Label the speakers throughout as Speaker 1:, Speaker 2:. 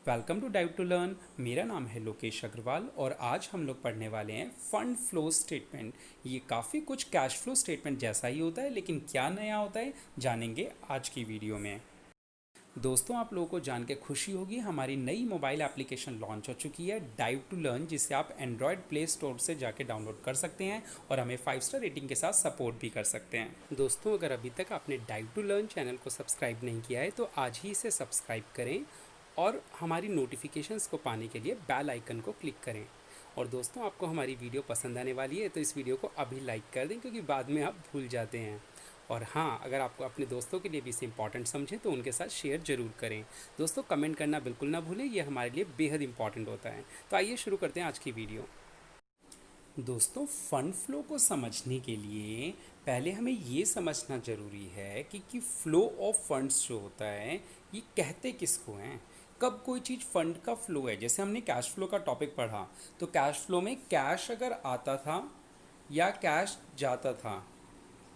Speaker 1: Welcome to dive to learn. मेरा नाम है लोकेश अग्रवाल और आज हम लोग पढ़ने वाले हैं फंड फ्लो स्टेटमेंट। ये काफ़ी कुछ कैश फ्लो स्टेटमेंट जैसा ही होता है, लेकिन क्या नया होता है जानेंगे आज की वीडियो में। दोस्तों, आप लोगों को जान के खुशी होगी, हमारी नई मोबाइल एप्लीकेशन लॉन्च हो चुकी है डाइव टू लर्न, जिसे आप एंड्रॉयड प्ले स्टोर से जाके डाउनलोड कर सकते हैं और हमें 5 स्टार रेटिंग के साथ सपोर्ट भी कर सकते हैं। दोस्तों, अगर अभी तक आपने डाइव टू लर्न चैनल को सब्सक्राइब नहीं किया है तो आज ही इसे सब्सक्राइब करें और हमारी नोटिफिकेशंस को पाने के लिए बेल आइकन को क्लिक करें। और दोस्तों, आपको हमारी वीडियो पसंद आने वाली है तो इस वीडियो को अभी लाइक कर दें, क्योंकि बाद में आप भूल जाते हैं। और हाँ, अगर आपको अपने दोस्तों के लिए भी इसे इंपॉर्टेंट समझें तो उनके साथ शेयर ज़रूर करें। दोस्तों, कमेंट करना बिल्कुल ना भूलें, ये हमारे लिए बेहद इंपॉर्टेंट होता है। तो आइए शुरू करते हैं आज की वीडियो। दोस्तों, फंड फ्लो को समझने के लिए पहले हमें ये समझना ज़रूरी है कि फ़्लो ऑफ फंड्स जो होता है ये कहते किसको हैं। कब कोई चीज़ फंड का फ्लो है, जैसे हमने कैश फ्लो का टॉपिक पढ़ा तो कैश फ्लो में कैश अगर आता था या कैश जाता था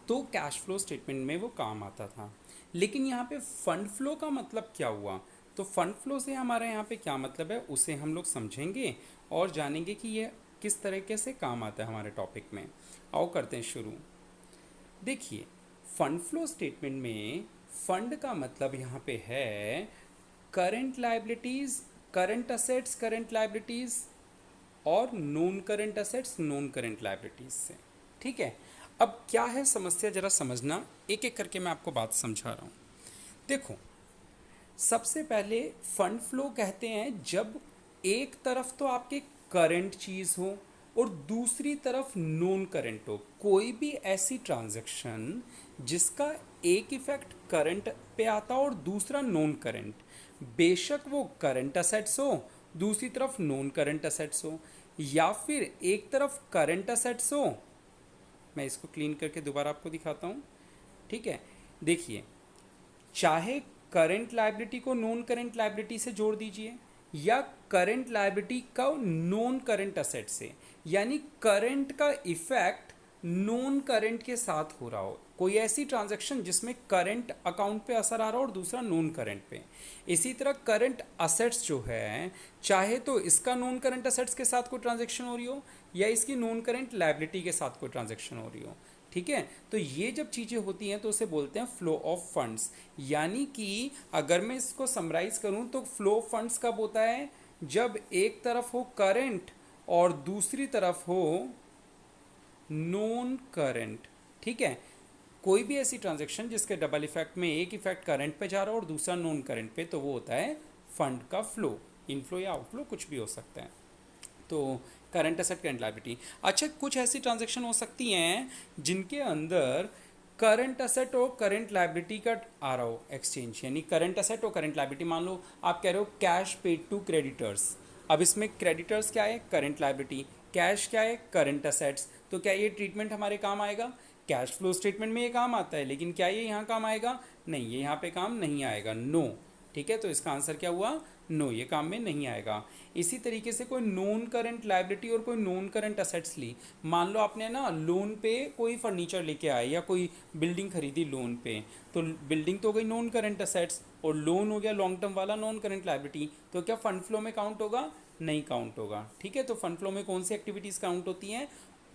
Speaker 1: तो कैश फ्लो स्टेटमेंट में वो काम आता था। लेकिन यहाँ पे फंड फ्लो का मतलब क्या हुआ, तो फंड फ्लो से हमारे यहाँ पे क्या मतलब है उसे हम लोग समझेंगे और जानेंगे कि ये किस तरीके से काम आता है हमारे टॉपिक में। आओ करते हैं शुरू। देखिए, फंड फ्लो स्टेटमेंट में फंड का मतलब यहाँ पे है current liabilities, current assets, current liabilities और non current assets, non current liabilities से। ठीक है, अब क्या है समस्या, ज़रा समझना, एक एक करके मैं आपको बात समझा रहा हूँ। देखो, सबसे पहले फंड फ्लो कहते हैं जब एक तरफ तो आपके करंट चीज़ हो और दूसरी तरफ नॉन करंट हो। कोई भी ऐसी ट्रांजैक्शन जिसका एक इफेक्ट करंट पे आता हो और दूसरा नॉन करंट, बेशक वो करंट असेट्स हो दूसरी तरफ नॉन करंट असेट्स हो, या फिर एक तरफ करंट असेट्स हो। मैं इसको क्लीन करके दोबारा आपको दिखाता हूँ। ठीक है, देखिए, चाहे करंट लायबिलिटी को नॉन करंट लायबिलिटी से जोड़ दीजिए या करंट लायबिलिटी का नॉन करंट असेट से, यानी करंट का इफेक्ट नॉन करंट के साथ हो रहा हो। कोई ऐसी ट्रांजैक्शन जिसमें करंट अकाउंट पे असर आ रहा हो और दूसरा नॉन करंट पे। इसी तरह करंट असेट्स जो है, चाहे तो इसका नॉन करंट असेट्स के साथ कोई ट्रांजैक्शन हो रही हो या इसकी नॉन करंट लायबिलिटी के साथ कोई ट्रांजैक्शन हो रही हो। ठीक है, तो ये जब चीज़ें होती हैं तो उसे बोलते हैं फ्लो ऑफ फंड्स। यानी कि अगर मैं इसको समराइज करूं तो फ्लो ऑफ फंड्स कब होता है, जब एक तरफ हो करंट और दूसरी तरफ हो नॉन करंट। ठीक है, कोई भी ऐसी ट्रांजैक्शन जिसके डबल इफेक्ट में एक इफेक्ट करंट पे जा रहा हो और दूसरा नॉन करंट पे, तो वो होता है फंड का फ्लो। इनफ्लो या आउटफ्लो कुछ भी हो सकता है। तो करंट एसेट, करंट लायबिलिटी। अच्छा, कुछ ऐसी ट्रांजैक्शन हो सकती हैं जिनके अंदर करंट असेट और करंट लायबिलिटी का आ रहा हो एक्सचेंज, यानी करंट असेट और करंट लायबिलिटी। मान लो आप कह रहे हो कैश पेड टू क्रेडिटर्स। अब इसमें क्रेडिटर्स क्या है, करंट लायबिलिटी, कैश क्या है, करंट असेट्स। तो क्या ये ट्रीटमेंट हमारे काम आएगा? कैश फ्लो स्टेटमेंट में ये काम आता है, लेकिन क्या ये यहाँ काम आएगा? नहीं, ये यहाँ पे काम नहीं आएगा, नो। ठीक है, तो इसका आंसर क्या हुआ? नो, ये काम में नहीं आएगा। इसी तरीके से कोई नॉन करंट लायबिलिटी और कोई नॉन करंट असेट्स ली। मान लो आपने ना लोन पे कोई फर्नीचर लेके आए या कोई बिल्डिंग खरीदी लोन पे, तो बिल्डिंग तो हो गई नॉन करंट असेट्स और लोन हो गया लॉन्ग टर्म वाला नॉन करंट लायबिलिटी। तो क्या फंड फ्लो में काउंट होगा? नहीं काउंट होगा। ठीक है, तो फंड फ्लो में कौन सी एक्टिविटीज़ काउंट होती हैं?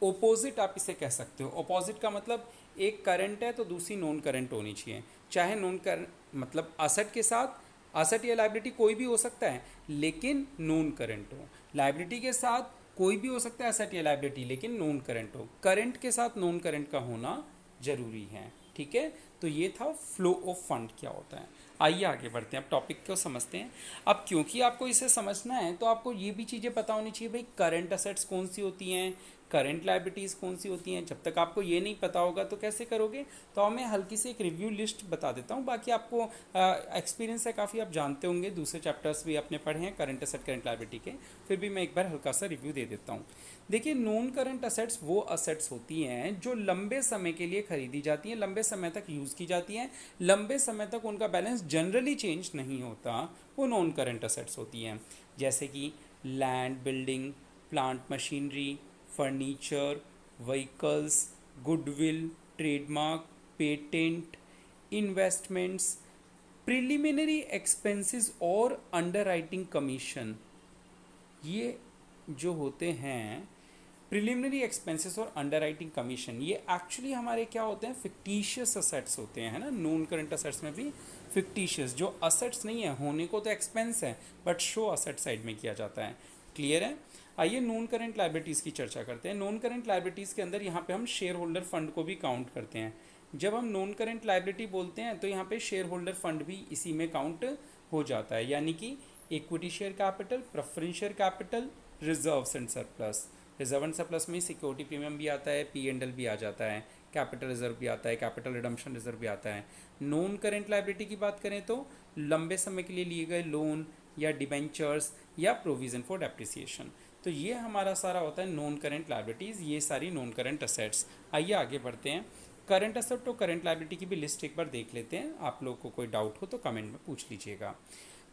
Speaker 1: ओपोजिट आप इसे कह सकते हो। ओपोजिट का मतलब एक करंट है तो दूसरी नॉन करंट होनी चाहिए। चाहे नॉन करंट मतलब असेट के साथ, असेट या लायबिलिटी कोई भी हो सकता है लेकिन नॉन करंट हो। लायबिलिटी के साथ कोई भी हो सकता है असेट या लायबिलिटी, लेकिन नॉन करंट हो। करंट के साथ नॉन करंट का होना जरूरी है। ठीक है, तो ये था फ्लो ऑफ फंड क्या होता है। आइए आगे बढ़ते हैं, अब टॉपिक को समझते हैं। अब क्योंकि आपको इसे समझना है तो आपको ये भी चीज़ें पता होनी चाहिए, भाई करंट असेट्स कौन सी होती हैं, करंट लायबिलिटीज़ कौन सी होती हैं। जब तक आपको ये नहीं पता होगा तो कैसे करोगे? तो मैं हल्की सी एक रिव्यू लिस्ट बता देता हूँ, बाकी आपको एक्सपीरियंस है काफ़ी, आप जानते होंगे, दूसरे चैप्टर्स भी आपने पढ़े हैं करंट असेट, करंट लायबिलिटी के। फिर भी मैं एक बार हल्का सा रिव्यू दे देता हूँ। देखिए, नॉन करंट असेट्स वो असेट्स होती हैं जो लंबे समय के लिए खरीदी जाती हैं, लंबे समय तक यूज़ की जाती हैं, लंबे समय तक उनका बैलेंस जनरली चेंज नहीं होता, वो नॉन करंट असेट्स होती हैं। जैसे कि land, building, plant machinery, furniture, vehicles, goodwill, trademark, patent, investments, preliminary expenses और अंडरराइटिंग कमीशन, ये जो होते हैं प्रिलिमिनरी एक्सपेंसेस और अंडरराइटिंग कमीशन, ये एक्चुअली हमारे क्या होते हैं, फिक्टिशियस असेट्स होते हैं, है ना। नॉन करंट असेट्स में भी फिक्टिशियस, जो असेट्स नहीं है, होने को तो एक्सपेंस है बट शो असेट साइड में किया जाता है। क्लियर है। आइए नॉन करंट लायबिलिटीज़ की चर्चा करते हैं। नॉन करंट लायबिलिटीज़ के अंदर यहाँ पे हम शेयर होल्डर फंड को भी काउंट करते हैं। जब हम नॉन करंट लायबिलिटी बोलते हैं तो यहाँ पे शेयर होल्डर फंड भी इसी में काउंट हो जाता है, यानी कि equity share capital, preference share capital, reserves and surplus. Reserve and surplus में सिक्योरिटी प्रीमियम भी आता है, P&L भी आ जाता है, कैपिटल रिजर्व भी आता है, कैपिटल रिडम्पशन रिजर्व भी आता है। नॉन करेंट लायबिलिटी की बात करें तो लंबे समय के लिए लिए गए लोन या डिबेंचर्स या प्रोविज़न फॉर डेप्रिसिएशन। तो ये हमारा सारा होता है नॉन करेंट लायबिलिटीज़, ये सारी नॉन करेंट असेट्स। आइए आगे बढ़ते हैं। करंट असेट और करंट लायबिलिटी की भी लिस्ट एक बार देख लेते हैं। आप लोग को कोई डाउट हो तो कमेंट में पूछ लीजिएगा।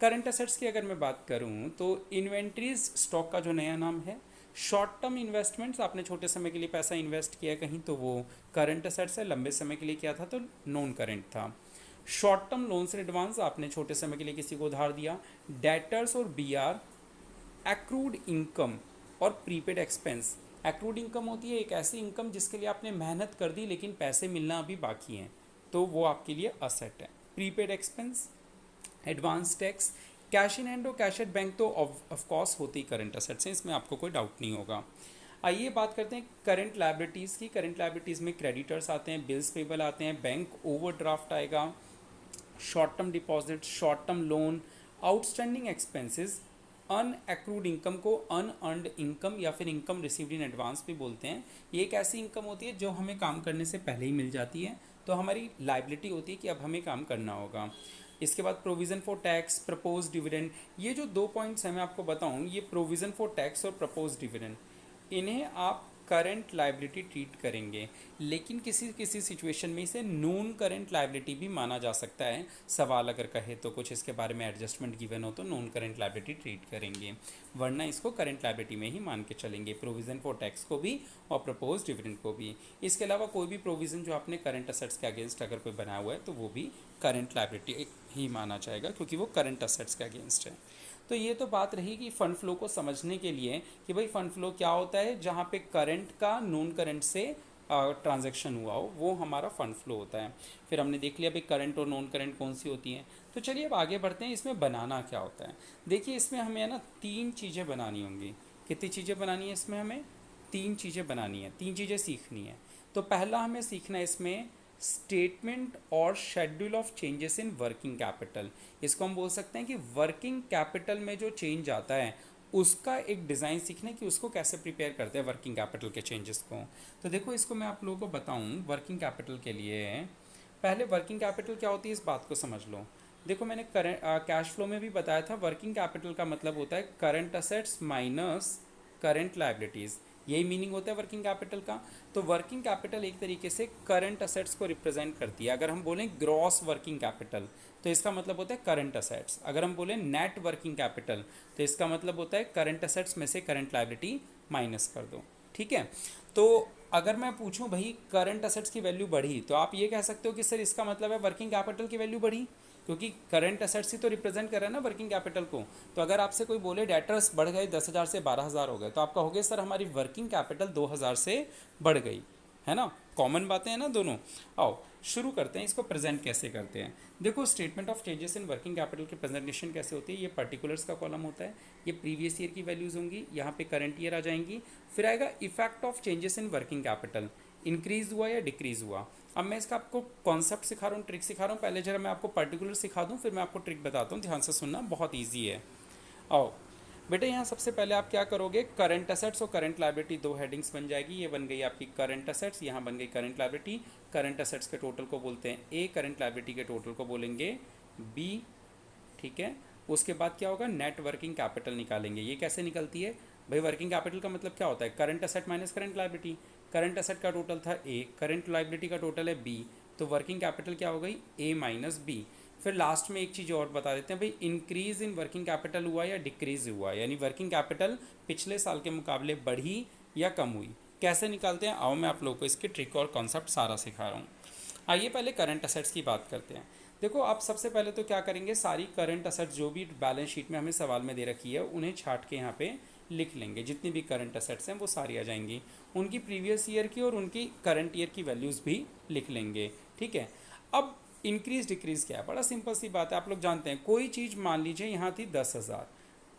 Speaker 1: करंट असेट्स की अगर मैं बात करूं तो इन्वेंट्रीज स्टॉक का जो नया नाम है। शॉर्ट टर्म इन्वेस्टमेंट्स, आपने छोटे समय के लिए पैसा इन्वेस्ट किया कहीं तो वो करंट असेट्स है, लंबे समय के लिए किया था तो नॉन करंट था। Short term loans and advance, आपने छोटे समय के लिए किसी को उधार दिया। डेटर्स और BR, एक्रूड इनकम और प्रीपेड एक्सपेंस। एक्रूड इनकम होती है एक ऐसी इनकम जिसके लिए आपने मेहनत कर दी लेकिन पैसे मिलना अभी बाकी हैं, तो वो आपके लिए असेट है। Prepaid expense, advance tax, cash in hand और कैश एट बैंक तो ऑफ कोर्स होती ही करंट असेट्स हैं, इसमें आपको कोई डाउट नहीं होगा। आइए बात करते हैं करंट लायबिलिटीज़ की। करंट लायबिलिटीज़ में क्रेडिटर्स आते हैं, बिल्स पेबल आते हैं, बैंक ओवरड्राफ्ट आएगा, short term deposit, short term loan, outstanding expenses, unaccrued income को अनअर्न्ड इनकम या फिर इनकम रिसीव्ड इन एडवांस भी बोलते हैं। ये एक ऐसी इनकम होती है जो हमें काम करने से पहले ही मिल जाती है, तो हमारी लायबिलिटी होती है कि अब हमें काम करना होगा। इसके बाद provision for tax, propose dividend. ये जो 2 पॉइंट्स हैं मैं आपको बताऊं, ये प्रोविज़न फॉर टैक्स और प्रपोज डिविडेंड, इन्हें आप करंट लायबिलिटी ट्रीट करेंगे, लेकिन किसी किसी सिचुएशन में इसे नॉन करंट लायबिलिटी भी माना जा सकता है। सवाल अगर कहे तो कुछ इसके बारे में एडजस्टमेंट गिवन हो तो नॉन करंट लायबिलिटी ट्रीट करेंगे, वरना इसको करंट लायबिलिटी में ही मान के चलेंगे, प्रोविज़न फॉर टैक्स को भी और प्रपोज डिविडेंड को भी। इसके अलावा कोई भी प्रोविज़न जो आपने करंट असेट्स के अगेंस्ट अगर कोई बनाया हुआ है तो वो भी करंट लायबिलिटी ही माना जाएगा, क्योंकि वो करंट असेट्स के अगेंस्ट है। तो ये तो बात रही कि फ़ंड फ्लो को समझने के लिए कि भाई फ़ंड फ्लो क्या होता है, जहाँ पे करंट का नॉन करंट से ट्रांजैक्शन हुआ हो, वो हमारा फ़ंड फ्लो होता है। फिर हमने देख लिया भाई करंट और नॉन करंट कौन सी होती हैं। तो चलिए अब आगे बढ़ते हैं, इसमें बनाना क्या होता है। देखिए इसमें हमें है ना 3 चीज़ें बनानी होंगी। कितनी चीज़ें बनानी है इसमें, हमें 3 चीज़ें बनानी है, 3 चीज़ें सीखनी है। तो पहला हमें सीखना है इसमें स्टेटमेंट और schedule of changes in working capital. इसको हम बोल सकते हैं कि वर्किंग कैपिटल में जो चेंज आता है उसका एक डिज़ाइन सीखने कि उसको कैसे प्रिपेयर करते हैं वर्किंग कैपिटल के चेंजेस को। तो देखो इसको मैं आप लोगों को बताऊं, वर्किंग कैपिटल के लिए पहले वर्किंग कैपिटल क्या होती है इस बात को समझ लो। देखो मैंने करंट कैश फ्लो में भी बताया था, वर्किंग कैपिटल का मतलब होता है current assets minus current liabilities, यही मीनिंग होता है वर्किंग कैपिटल का। तो वर्किंग कैपिटल एक तरीके से करंट असेट्स को रिप्रेजेंट करती है। अगर हम बोलें ग्रॉस वर्किंग कैपिटल तो इसका मतलब होता है करंट असेट्स। अगर हम बोलें नेट वर्किंग कैपिटल तो इसका मतलब होता है करंट असेट्स में से करंट लायबिलिटी माइनस कर दो, ठीक है। तो अगर मैं पूछूं भाई करंट असेट्स की वैल्यू बढ़ी तो आप ये कह सकते हो कि सर इसका मतलब है वर्किंग कैपिटल की वैल्यू बढ़ी, क्योंकि करंट असेट्स ही तो रिप्रेजेंट कर रहा है ना वर्किंग कैपिटल को। तो अगर आपसे कोई बोले डेटर्स बढ़ गए 10,000 से 12,000 हो गए, तो आपका हो गया सर हमारी वर्किंग कैपिटल 2,000 से बढ़ गई, है ना। कॉमन बातें हैं ना दोनों। आओ शुरू करते हैं, इसको प्रेजेंट कैसे करते हैं। देखो statement of changes in working capital की प्रेजेंटेशन कैसे होती है। ये पर्टिकुलर्स का कॉलम होता है, ये प्रीवियस ईयर की वैल्यूज़ होंगी, यहाँ पे करंट ईयर आ जाएंगी, फिर आएगा effect of changes in working capital, increase हुआ या डिक्रीज हुआ। अब मैं इसका आपको कॉन्सेप्ट सिखा रहा हूँ, ट्रिक सिखा रहा हूँ। पहले जरा मैं आपको पर्टिकुलर सिखा दूँ, फिर मैं आपको ट्रिक बताता हूँ, ध्यान से सुनना, बहुत ईजी है। आओ बेटे यहाँ सबसे पहले आप क्या करोगे, करंट असेट्स और करंट लायबिलिटी 2 हेडिंग्स बन जाएगी। ये बन गई आपकी करंट असेट्स, यहाँ बन गई करंट लायबिलिटी। करंट असेट्स के टोटल को बोलते हैं ए, करंट लायबिलिटी के टोटल को बोलेंगे बी, ठीक है। उसके बाद क्या होगा, नेट वर्किंग कैपिटल निकालेंगे। ये कैसे निकलती है भाई, वर्किंग कैपिटल का मतलब क्या होता है, current asset minus current liability. Current asset का टोटल था ए, करंट लायबिलिटी का टोटल है बी, तो वर्किंग कैपिटल क्या हो गई, ए माइनस बी। फिर लास्ट में एक चीज़ और बता देते हैं भाई, इंक्रीज इन वर्किंग कैपिटल हुआ या डिक्रीज हुआ, यानी वर्किंग कैपिटल पिछले साल के मुकाबले बढ़ी या कम हुई। कैसे निकालते हैं, आओ मैं आप लोगों को इसकी ट्रिक और कॉन्सेप्ट सारा सिखा रहा हूँ। आइए पहले करंट असेट्स की बात करते हैं। देखो आप सबसे पहले तो क्या करेंगे, सारी करंट असेट्स जो भी बैलेंस शीट में हमें सवाल में दे रखी है उन्हें छाट के यहाँ पे लिख लेंगे। जितनी भी करंट असेट्स हैं वो सारी आ जाएंगी, उनकी प्रीवियस ईयर की और उनकी करंट ईयर की वैल्यूज़ भी लिख लेंगे। ठीक है। अब इंक्रीज डिक्रीज क्या है, बड़ा सिंपल सी बात है, आप लोग जानते हैं कोई चीज़ मान लीजिए यहाँ थी 10,000,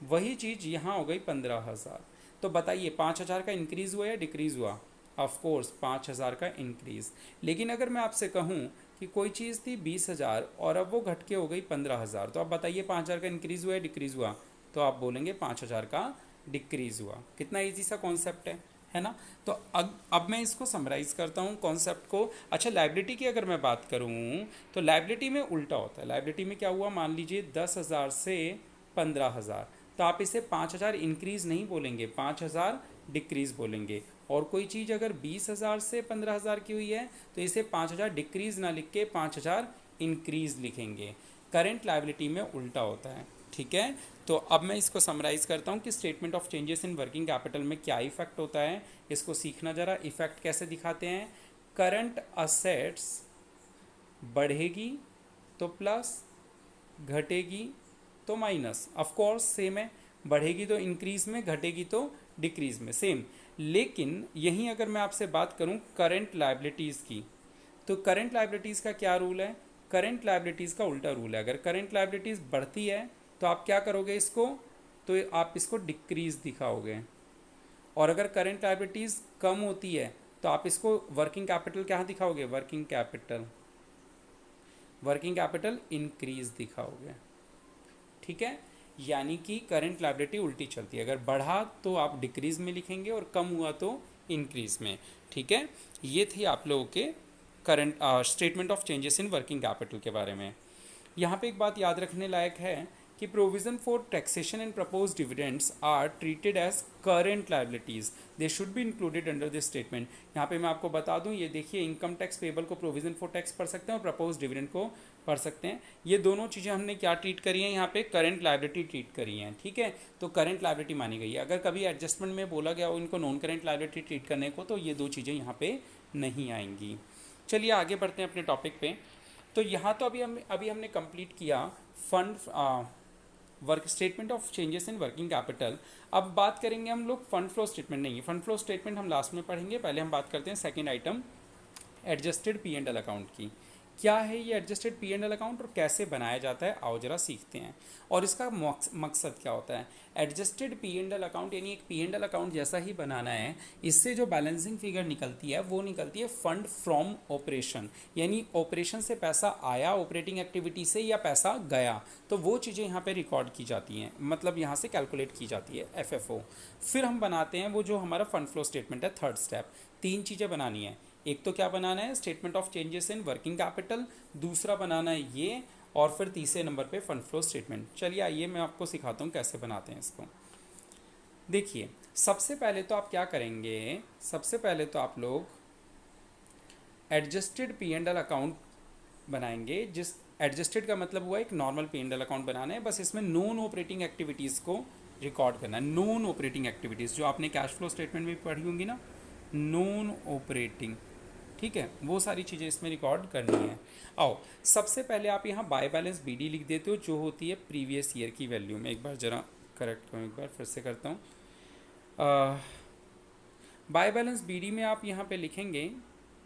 Speaker 1: वही चीज़ यहाँ हो गई 15,000, तो बताइए 5,000 का इंक्रीज़ हुआ या डिक्रीज़ हुआ? ऑफ कोर्स 5,000 का इंक्रीज़। लेकिन अगर मैं आपसे कहूँ कि कोई चीज़ थी 20,000 और अब वो घट के हो गई 15,000, तो आप बताइए 5,000 का इंक्रीज़ हुआ या डिक्रीज़ हुआ? तो आप बोलेंगे 5,000 का डिक्रीज़ हुआ। कितना ईजी सा कॉन्सेप्ट है ना? तो अब मैं इसको समराइज़ करता हूँ कॉन्सेप्ट को। अच्छा, लाइबिलिटी की अगर मैं बात करूँ तो लाइबिलिटी में उल्टा होता है। लाइबिलिटी में क्या हुआ, मान लीजिए 10,000 से 15,000, तो आप इसे 5,000 इंक्रीज़ नहीं बोलेंगे, 5,000 डिक्रीज़ बोलेंगे। और कोई चीज़ अगर 20,000 से 15,000 की हुई है तो इसे 5,000 डिक्रीज़ ना लिख के 5,000 इंक्रीज़ लिखेंगे। करेंट लायबिलिटी में उल्टा होता है। ठीक है। तो अब मैं इसको समराइज़ करता हूँ कि statement of changes in working capital में क्या इफेक्ट होता है। इसको सीखना ज़रा, इफेक्ट कैसे दिखाते हैं। करंट असेट्स बढ़ेगी तो प्लस, घटेगी तो माइनस। ऑफ कोर्स सेम है, बढ़ेगी तो इंक्रीज में, घटेगी तो डिक्रीज में, सेम। लेकिन यहीं अगर मैं आपसे बात करूं करंट लायबिलिटीज़ की, तो करंट लायबिलिटीज़ का क्या रूल है? करंट लायबिलिटीज़ का उल्टा रूल है। अगर करंट लायबिलिटीज़ बढ़ती है तो आप क्या करोगे इसको, तो आप इसको डिक्रीज दिखाओगे। और अगर करंट लायबिलिटीज़ कम होती है तो आप इसको वर्किंग कैपिटल क्या दिखाओगे, वर्किंग कैपिटल इंक्रीज दिखाओगे। ठीक है। यानी कि करंट लायबिलिटी उल्टी चलती है, अगर बढ़ा तो आप डिक्रीज में लिखेंगे और कम हुआ तो इंक्रीज में। ठीक है। ये थी आप लोगों के current statement of changes in working capital के बारे में। यहाँ पे एक बात याद रखने लायक है कि provision for taxation and propose dividends are treated as current liabilities, they should be included under this statement. यहाँ पे मैं आपको बता दूँ, ये देखिए इनकम टैक्स पेबल को प्रोविजन फॉर टैक्स पढ़ सकते हैं और प्रपोज डिविडेंड को पढ़ सकते हैं। ये दोनों चीज़ें हमने क्या ट्रीट करी हैं, यहाँ पे करेंट लाइबिलिटी ट्रीट करी हैं। ठीक है। तो करेंट लाइबिलिटी मानी गई है। अगर कभी एडजस्टमेंट में बोला गया हो इनको नॉन करेंट लाइबिलिटी ट्रीट करने को, तो ये दो चीज़ें यहाँ पे नहीं आएंगी। चलिए आगे बढ़ते हैं अपने टॉपिक पे। तो यहाँ तो अभी हमने कंप्लीट किया fund work statement of changes in working capital. अब बात करेंगे हम लोग फंड फ्लो स्टेटमेंट, नहीं फंड फ्लो स्टेटमेंट हम लास्ट में पढ़ेंगे। पहले हम बात करते हैं second item, adjusted P and L account की। क्या है ये adjusted P and L account और कैसे बनाया जाता है, आओ जरा सीखते हैं। और इसका मकसद क्या होता है। Adjusted P and L account यानी एक पी एंड एल अकाउंट जैसा ही बनाना है। इससे जो बैलेंसिंग फिगर निकलती है वो निकलती है फंड फ्रॉम ऑपरेशन, यानी ऑपरेशन से पैसा आया ऑपरेटिंग एक्टिविटी से या पैसा गया, तो वो चीज़ें यहाँ पे रिकॉर्ड की जाती हैं, मतलब यहाँ से कैलकुलेट की जाती है एफएफओ। फिर हम बनाते हैं वो जो हमारा फंड फ्लो स्टेटमेंट है, थर्ड स्टेप। तीन चीज़ें बनानी है, एक तो क्या बनाना है, statement of changes in working capital, दूसरा बनाना है ये, और फिर तीसरे नंबर पे फंड फ्लो स्टेटमेंट। चलिए आइए मैं आपको सिखाता हूँ कैसे बनाते हैं इसको। देखिए सबसे पहले तो आप क्या करेंगे, सबसे पहले तो आप लोग adjusted P and L account बनाएंगे। जिस एडजस्टेड का मतलब हुआ एक normal P and L account बनाना है, बस इसमें नॉन ऑपरेटिंग एक्टिविटीज़ को रिकॉर्ड करना है। नॉन ऑपरेटिंग एक्टिविटीज़ जो आपने कैश फ्लो स्टेटमेंट में पढ़ी होंगी ना, नॉन ऑपरेटिंग, ठीक है, वो सारी चीज़ें इसमें रिकॉर्ड करनी है। आओ सबसे पहले आप यहाँ बाय बैलेंस बीडी लिख देते हो, जो होती है प्रीवियस ईयर की वैल्यू में। एक बार ज़रा करेक्ट करूँ, एक बार फिर से करता हूँ। बाय बैलेंस बीडी में आप यहाँ पे लिखेंगे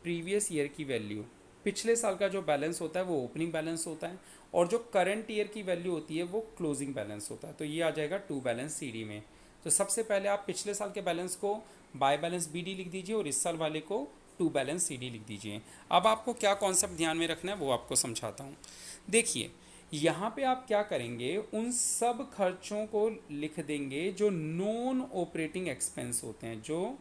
Speaker 1: प्रीवियस ईयर की वैल्यू। पिछले साल का जो बैलेंस होता है वो ओपनिंग बैलेंस होता है, और जो करंट ईयर की वैल्यू होती है वो क्लोजिंग बैलेंस होता है। तो ये आ जाएगा टू बैलेंस सीडी में। तो सबसे पहले आप पिछले साल के बैलेंस को बाय बैलेंस बीडी लिख दीजिए और इस साल वाले को टू बैलेंस सीडी लिख दीजिए। अब आपको क्या कॉन्सेप्ट ध्यान में रखना है वो आपको समझाता हूँ। देखिए यहाँ पे आप क्या करेंगे, उन सब खर्चों को लिख देंगे जो नॉन ऑपरेटिंग एक्सपेंस होते हैं, जो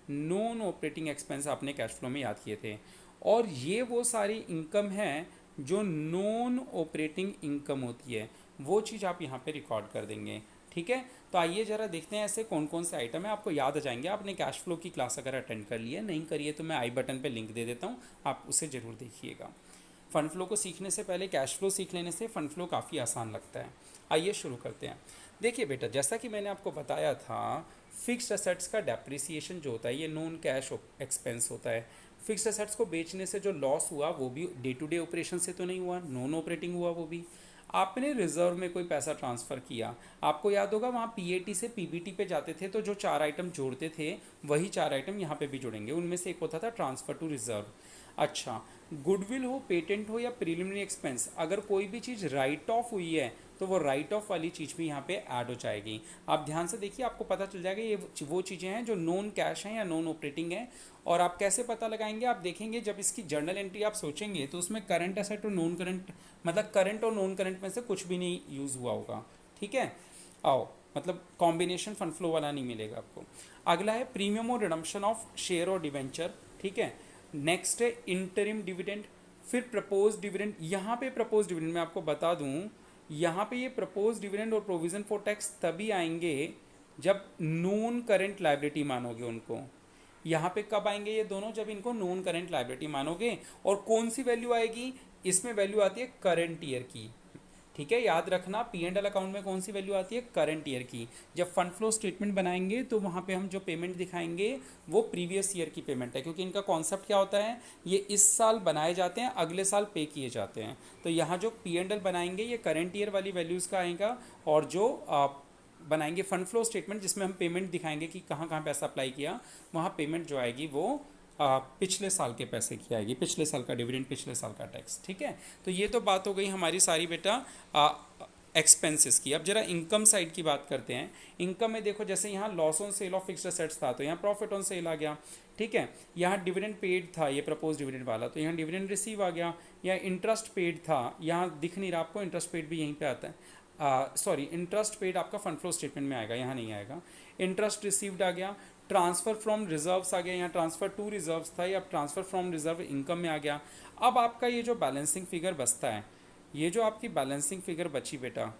Speaker 1: नॉन ऑपरेटिंग एक्सपेंस आपने कैश फ्लो में याद किए थे। और ये वो सारी इनकम है जो नॉन ऑपरेटिंग इनकम होती है, वो चीज़ आप यहाँ पे रिकॉर्ड कर देंगे। ठीक है। तो आइए ज़रा देखते हैं ऐसे कौन कौन से आइटम है, आपको याद आ जाएंगे। आपने कैश फ्लो की क्लास अगर अटेंड कर ली है, नहीं करिए तो मैं आई बटन पे लिंक दे देता हूँ, आप उसे ज़रूर देखिएगा। फ़ंड फ्लो को सीखने से पहले कैश फ्लो सीख लेने से फ़ंड फ्लो काफ़ी आसान लगता है। आइए शुरू करते हैं। देखिए बेटा, जैसा कि मैंने आपको बताया था, फिक्स्ड असेट्स का डेप्रिसिएशन जो होता है ये नॉन कैश एक्सपेंस होता है। फिक्स्ड एसेट्स को बेचने से जो लॉस हुआ वो भी डे टू डे ऑपरेशन से तो नहीं हुआ, नॉन ऑपरेटिंग हुआ वो भी। आपने रिजर्व में कोई पैसा ट्रांसफ़र किया, आपको याद होगा वहाँ पीएटी से पीबीटी पे जाते थे तो जो 4 आइटम जोड़ते थे वही 4 आइटम यहाँ पे भी जुड़ेंगे, उनमें से एक होता था ट्रांसफ़र टू रिजर्व। अच्छा, गुडविल हो, पेटेंट हो या प्रिलिमिनरी एक्सपेंस, अगर कोई भी चीज़ राइट ऑफ हुई है तो वो राइट ऑफ वाली चीज़ भी यहाँ पे ऐड हो जाएगी। आप ध्यान से देखिए, आपको पता चल जाएगा ये वो चीज़ें हैं जो नॉन कैश हैं या नॉन ऑपरेटिंग हैं। और आप कैसे पता लगाएंगे, आप देखेंगे जब इसकी जर्नल एंट्री आप सोचेंगे तो उसमें करंट एसेट और नॉन करंट, मतलब करंट और नॉन करंट में से कुछ भी नहीं यूज़ हुआ होगा। ठीक है, आओ, मतलब कॉम्बिनेशन फंड फ्लो वाला नहीं मिलेगा आपको। अगला है प्रीमियम और रिडम्पशन ऑफ शेयर और डिवेंचर। ठीक है, नेक्स्ट है इंटरिम डिविडेंड, फिर प्रपोज डिविडेंड। यहाँ पे प्रपोज डिविडेंड मैं आपको बता दूँ, यहाँ पे ये प्रपोज डिविडेंड और प्रोविजन फॉर टैक्स तभी आएंगे जब नॉन करेंट लायबिलिटी मानोगे उनको। यहाँ पे कब आएंगे ये दोनों, जब इनको नॉन करेंट लायबिलिटी मानोगे। और कौन सी वैल्यू आएगी, इसमें वैल्यू आती है करंट ईयर की। ठीक है, याद रखना पी एंड एल अकाउंट में कौन सी वैल्यू आती है, करंट ईयर की। जब फंड फ्लो स्टेटमेंट बनाएंगे तो वहाँ पे हम जो पेमेंट दिखाएंगे वो प्रीवियस ईयर की पेमेंट है, क्योंकि इनका कॉन्सेप्ट क्या होता है, ये इस साल बनाए जाते हैं, अगले साल पे किए जाते हैं। तो यहाँ जो पी एंड एल बनाएंगे ये करंट ईयर वाली वैल्यूज़ का आएगा, और जो बनाएंगे फंड फ्लो स्टेटमेंट जिसमें हम पेमेंट दिखाएंगे कि कहाँ कहाँ पैसा अप्लाई किया, वहाँ पेमेंट जो आएगी वो पिछले साल के पैसे की आएगी, पिछले साल का डिविडेंड, पिछले साल का टैक्स। ठीक है, तो ये तो बात हो गई हमारी सारी बेटा एक्सपेंसेस की। अब जरा इनकम साइड की बात करते हैं। इनकम में देखो, जैसे यहाँ loss on sale of fixed assets था तो यहाँ प्रॉफिट ऑन सेल आ गया। ठीक है, यहाँ डिविडेंड पेड था, ये प्रपोज डिविडेंड वाला, तो यहाँ डिविडेंड रिसीव आ गया। या इंटरेस्ट पेड था, यहाँ दिख नहीं रहा आपको, इंटरेस्ट पेड भी यहीं पे आता है, सॉरी इंटरेस्ट पेड आपका फंड फ्लो स्टेटमेंट में आएगा, यहाँ नहीं आएगा। इंटरेस्ट रिसीव्ड आ गया। ट्रांसफ़र फ्रॉम रिजर्व्स आ गया, यहाँ ट्रांसफ़र टू रिजर्व्स था, या ट्रांसफ़र फ्रॉम रिजर्व इनकम में आ गया। अब आपका ये जो बैलेंसिंग फिगर बचता है, ये जो आपकी बैलेंसिंग फिगर बची बेटा,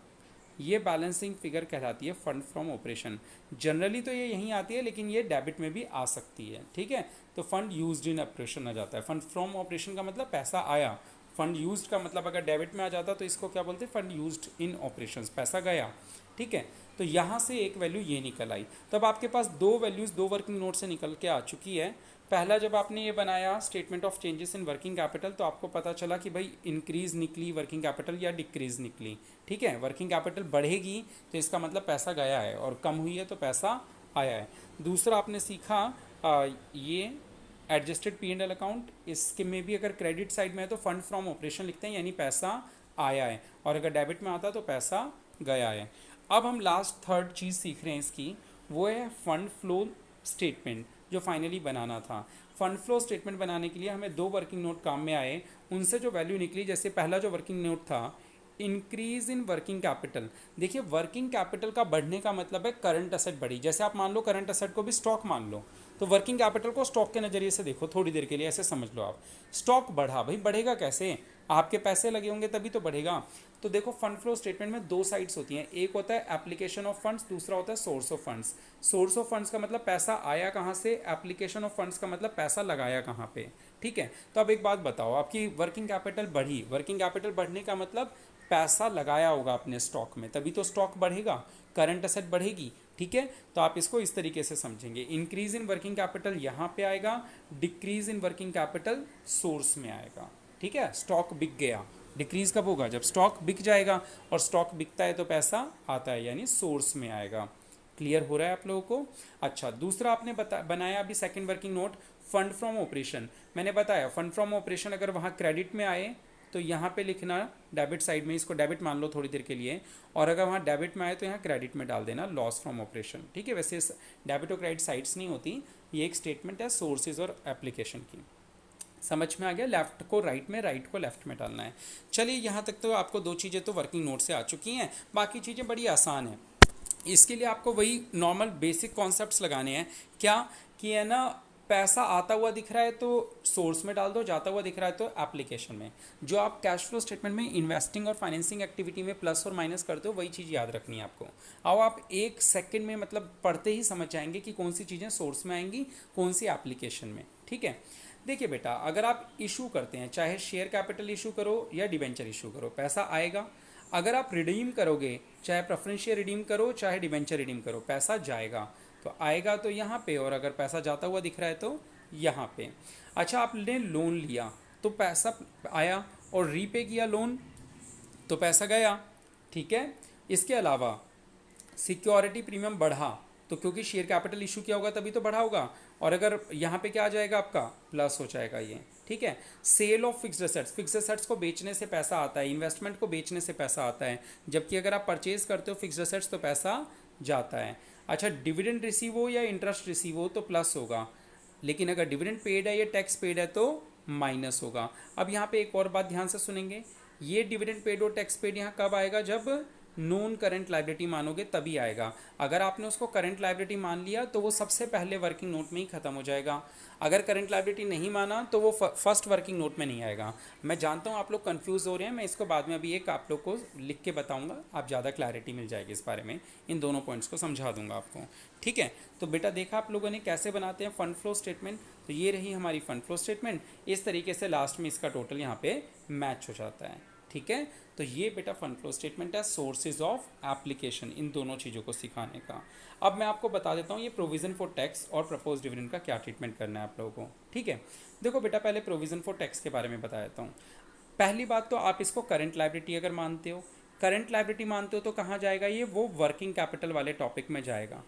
Speaker 1: ये बैलेंसिंग फिगर कहलाती है फंड फ्रॉम ऑपरेशन। जनरली तो ये यहीं आती है, लेकिन ये डेबिट में भी आ सकती है। ठीक है, तो फंड यूज्ड इन ऑपरेशन आ जाता है। फंड फ्रॉम ऑपरेशन का मतलब पैसा आया, फंड यूज्ड का मतलब अगर डेबिट में आ जाता तो इसको क्या बोलते हैं, फंड यूज्ड इन ऑपरेशंस, पैसा गया। ठीक है, तो यहाँ से एक वैल्यू ये निकल आई। तब आपके पास दो वैल्यूज़ दो वर्किंग नोट से निकल के आ चुकी है। पहला, जब आपने ये बनाया statement of changes in working capital, तो आपको पता चला कि भाई इंक्रीज निकली वर्किंग कैपिटल या डिक्रीज निकली। ठीक है, वर्किंग कैपिटल बढ़ेगी तो इसका मतलब पैसा गया है, और कम हुई है तो पैसा आया है। दूसरा आपने सीखा ये adjusted P and L account, इसके में भी अगर क्रेडिट साइड में है तो फंड फ्रॉम ऑपरेशन लिखते हैं, यानी पैसा आया है, और अगर डेबिट में आता तो पैसा गया है। अब हम लास्ट थर्ड चीज़ सीख रहे हैं इसकी, वो है फंड फ्लो स्टेटमेंट, जो फाइनली बनाना था। फंड फ्लो स्टेटमेंट बनाने के लिए हमें दो वर्किंग नोट काम में आए, उनसे जो वैल्यू निकली, जैसे पहला जो वर्किंग नोट था इंक्रीज इन वर्किंग कैपिटल। देखिए, वर्किंग कैपिटल का बढ़ने का मतलब है करंट असेट बढ़ी। जैसे आप मान लो करंट असेट को भी स्टॉक मान लो, तो वर्किंग कैपिटल को स्टॉक के नज़रिए से देखो थोड़ी देर के लिए, ऐसे समझ लो आप, स्टॉक बढ़ा, भाई बढ़ेगा कैसे, आपके पैसे लगे होंगे तभी तो बढ़ेगा। तो देखो, फंड फ्लो स्टेटमेंट में दो साइड्स होती हैं, एक होता है एप्लीकेशन ऑफ फंड्स, दूसरा होता है source of funds. Source of funds का मतलब पैसा आया कहाँ से, एप्लीकेशन ऑफ फंड्स का मतलब पैसा लगाया कहाँ पे। ठीक है, तो अब एक बात बताओ, आपकी वर्किंग कैपिटल बढ़ी, वर्किंग कैपिटल बढ़ने का मतलब पैसा लगाया होगा अपने स्टॉक में, तभी तो स्टॉक बढ़ेगा, करंट एसेट बढ़ेगी। ठीक है, तो आप इसको इस तरीके से समझेंगे, इंक्रीज इन वर्किंग कैपिटल यहाँ पे आएगा, decrease in working capital source में आएगा। ठीक है, स्टॉक बिक गया, डिक्रीज कब होगा, जब स्टॉक बिक जाएगा, और स्टॉक बिकता है तो पैसा आता है, यानी सोर्स में आएगा। क्लियर हो रहा है आप लोगों को। अच्छा, दूसरा आपने बनाया अभी second working note, fund from operation. मैंने बताया फंड फ्रॉम ऑपरेशन अगर वहाँ क्रेडिट में आए तो यहाँ पे लिखना डेबिट साइड में, इसको डेबिट मान लो थोड़ी देर के लिए, और अगर वहाँ डेबिट में आए तो यहाँ क्रेडिट में डाल देना लॉस फ्रॉम ऑपरेशन। ठीक है, वैसे डेबिट और क्रेडिट साइड्स नहीं होती, ये एक स्टेटमेंट है सोर्सेज और एप्लीकेशन की। समझ में आ गया, लेफ्ट को राइट में, राइट को लेफ्ट में डालना है। चलिए, यहाँ तक तो आपको दो चीज़ें तो वर्किंग नोट से आ चुकी हैं, बाकी चीज़ें बड़ी आसान हैं। इसके लिए आपको वही नॉर्मल बेसिक कॉन्सेप्ट्स लगाने हैं, क्या कि है ना, पैसा आता हुआ दिख रहा है तो सोर्स में डाल दो, जाता हुआ दिख रहा है तो एप्लीकेशन में। जो आप कैश फ्लो स्टेटमेंट में इन्वेस्टिंग और फाइनेंसिंग एक्टिविटी में प्लस और माइनस करते हो, वही चीज़ याद रखनी है आपको। अब आप एक सेकंड में मतलब पढ़ते ही समझ जाएंगे कि कौन सी चीज़ें सोर्स में आएंगी, कौन सी एप्लीकेशन में। ठीक है, देखिए बेटा, अगर आप इशू करते हैं, चाहे शेयर कैपिटल इशू करो या डिबेंचर इशू करो, पैसा आएगा। अगर आप रिडीम करोगे, चाहे प्रेफरेंस शेयर रिडीम करो चाहे डिबेंचर रिडीम करो, पैसा जाएगा। तो आएगा तो यहाँ पे, और अगर पैसा जाता हुआ दिख रहा है तो यहाँ पे। अच्छा, आपने लोन लिया तो पैसा आया, और रीपे किया लोन तो पैसा गया, ठीक है। इसके अलावा सिक्योरिटी प्रीमियम बढ़ा तो क्योंकि शेयर कैपिटल इशू किया होगा तभी तो बढ़ा होगा, और अगर यहाँ पे क्या आ जाएगा आपका प्लस हो जाएगा ये, ठीक है। Sale of fixed assets, fixed assets को बेचने से पैसा आता है, इन्वेस्टमेंट को बेचने से पैसा आता है, जबकि अगर आप परचेज करते हो फिक्स्ड एसेट्स तो पैसा जाता है। अच्छा, डिविडेंड रिसीव हो या इंटरेस्ट रिसीव हो तो प्लस होगा, लेकिन अगर डिविडेंड पेड है या टैक्स पेड है तो माइनस होगा। अब यहाँ पे एक और बात ध्यान से सुनेंगे, ये डिविडेंड पेड और टैक्स पेड यहाँ कब आएगा, जब नॉन करंट लाइबिलिटी मानोगे तभी आएगा। अगर आपने उसको करंट लाइबिलिटी मान लिया तो वो सबसे पहले वर्किंग नोट में ही खत्म हो जाएगा। अगर करंट लाइबिलिटी नहीं माना तो वो फर्स्ट वर्किंग नोट में नहीं आएगा। मैं जानता हूँ आप लोग कंफ्यूज हो रहे हैं, मैं इसको बाद में अभी एक आप लोग को लिख के बताऊंगा, आप ज़्यादा क्लैरिटी मिल जाएगी इस बारे में, इन दोनों पॉइंट्स को समझा दूंगा आपको, ठीक है। तो बेटा देखा आप लोगों ने कैसे बनाते हैं फंड फ्लो स्टेटमेंट। तो ये रही हमारी फंड फ्लो स्टेटमेंट, इस तरीके से लास्ट में इसका टोटल यहाँ पे मैच हो जाता है, ठीक है। तो ये बेटा फंड फ्लो स्टेटमेंट है, सोर्सेज ऑफ एप्लीकेशन, इन दोनों चीज़ों को सिखाने का। अब मैं आपको बता देता हूँ ये प्रोविजन फॉर टैक्स और प्रपोज डिविडेंड का क्या ट्रीटमेंट करना है आप लोगों को, ठीक है। देखो बेटा, पहले प्रोविजन फॉर टैक्स के बारे में बता देता हूँ। पहली बात तो आप इसको करंट लायबिलिटी अगर मानते हो, करंट लायबिलिटी मानते हो तो कहाँ जाएगा ये, वो वर्किंग कैपिटल वाले टॉपिक में जाएगा।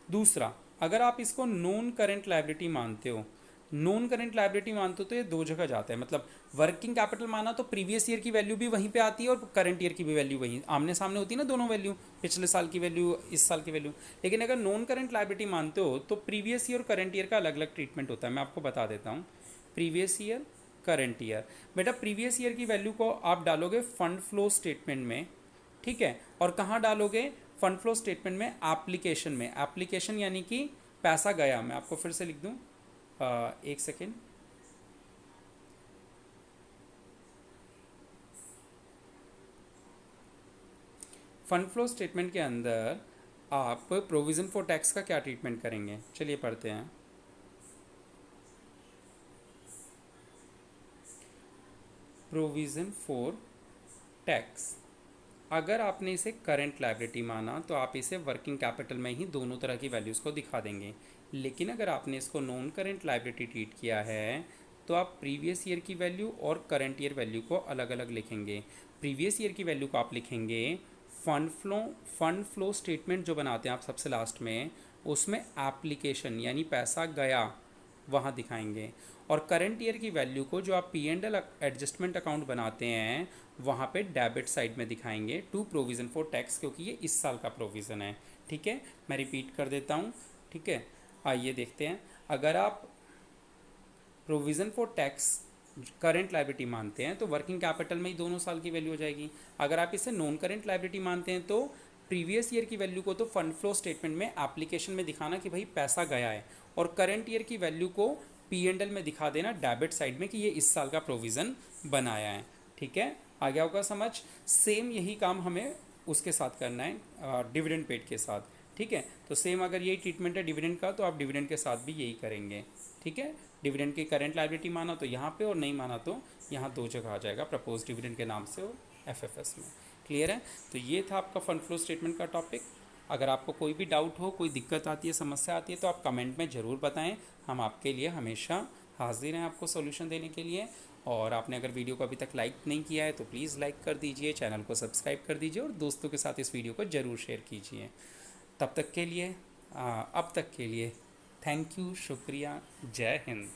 Speaker 1: दूसरा, अगर आप इसको नॉन करंट लायबिलिटी मानते हो, नॉन करंट लायबिलिटी मानते हो तो ये दो जगह जाता है। मतलब वर्किंग कैपिटल माना तो प्रीवियस ईयर की वैल्यू भी वहीं पे आती है और करंट ईयर की भी वैल्यू वहीं आमने सामने होती है ना, दोनों वैल्यू, पिछले साल की वैल्यू इस साल की वैल्यू। लेकिन अगर नॉन करंट लायबिलिटी मानते हो तो प्रीवियस ईयर और करंट ईयर का अलग अलग ट्रीटमेंट होता है। मैं आपको बता देता हूँ, प्रीवियस ईयर, करंट ईयर। बेटा प्रीवियस ईयर की वैल्यू को आप डालोगे फंड फ्लो स्टेटमेंट में, ठीक है। और कहाँ डालोगे, फंड फ्लो स्टेटमेंट में, एप्लीकेशन में। एप्लीकेशन यानी कि पैसा गया। मैं आपको फिर से लिख दूँ, एक सेकेंड। फंड फ्लो स्टेटमेंट के अंदर आप प्रोविज़न फॉर टैक्स का क्या ट्रीटमेंट करेंगे, चलिए पढ़ते हैं। प्रोविज़न फॉर टैक्स, अगर आपने इसे करंट लायबिलिटी माना तो आप इसे वर्किंग कैपिटल में ही दोनों तरह की वैल्यूज़ को दिखा देंगे। लेकिन अगर आपने इसको नॉन करंट लायबिलिटी ट्रीट किया है तो आप प्रीवियस ईयर की वैल्यू और करंट ईयर वैल्यू को अलग अलग लिखेंगे। प्रीवियस ईयर की वैल्यू को आप लिखेंगे फंड फ्लो स्टेटमेंट जो बनाते हैं आप सबसे लास्ट में, उसमें एप्लीकेशन यानी पैसा गया वहाँ दिखाएंगे। और करंट ईयर की वैल्यू को जो आप P&L एडजस्टमेंट अकाउंट बनाते हैं वहाँ पे डेबिट साइड में दिखाएंगे टू प्रोविज़न फॉर टैक्स, क्योंकि ये इस साल का प्रोविज़न है, ठीक है। मैं रिपीट कर देता हूँ, ठीक है। आइए देखते हैं, अगर आप provision for tax current liability मानते हैं तो वर्किंग कैपिटल में ही दोनों साल की वैल्यू हो जाएगी। अगर आप इसे नॉन करंट लायबिलिटी मानते हैं तो प्रीवियस ईयर की वैल्यू को तो फंड फ्लो स्टेटमेंट में एप्लीकेशन में दिखाना कि भाई पैसा गया है, और करंट ईयर की वैल्यू को P&L में दिखा देना डेबिट साइड में कि ये इस साल का प्रोविज़न बनाया है, ठीक है। आ गया होगा समझ। सेम यही काम हमें उसके साथ करना है, डिविडेंड पेड के साथ, ठीक है। तो सेम अगर यही ट्रीटमेंट है डिविडेंड का तो आप डिविडेंड के साथ भी यही करेंगे, ठीक है। डिविडेंड की करंट लायबिलिटी माना तो यहाँ पे, और नहीं माना तो यहाँ दो जगह आ जाएगा, प्रपोज डिविडेंड के नाम से और FFS में। क्लियर है। तो ये था आपका फंड फ्लो स्टेटमेंट का टॉपिक। अगर आपको कोई भी डाउट हो, कोई दिक्कत आती है, समस्या आती है तो आप कमेंट में ज़रूर बताएं। हम आपके लिए हमेशा हाजिर हैं आपको सॉल्यूशन देने के लिए। और आपने अगर वीडियो को अभी तक लाइक नहीं किया है तो प्लीज़ लाइक कर दीजिए, चैनल को सब्सक्राइब कर दीजिए और दोस्तों के साथ इस वीडियो को ज़रूर शेयर कीजिए। तब तक के लिए अब तक के लिए थैंक यू, शुक्रिया, जय हिंद।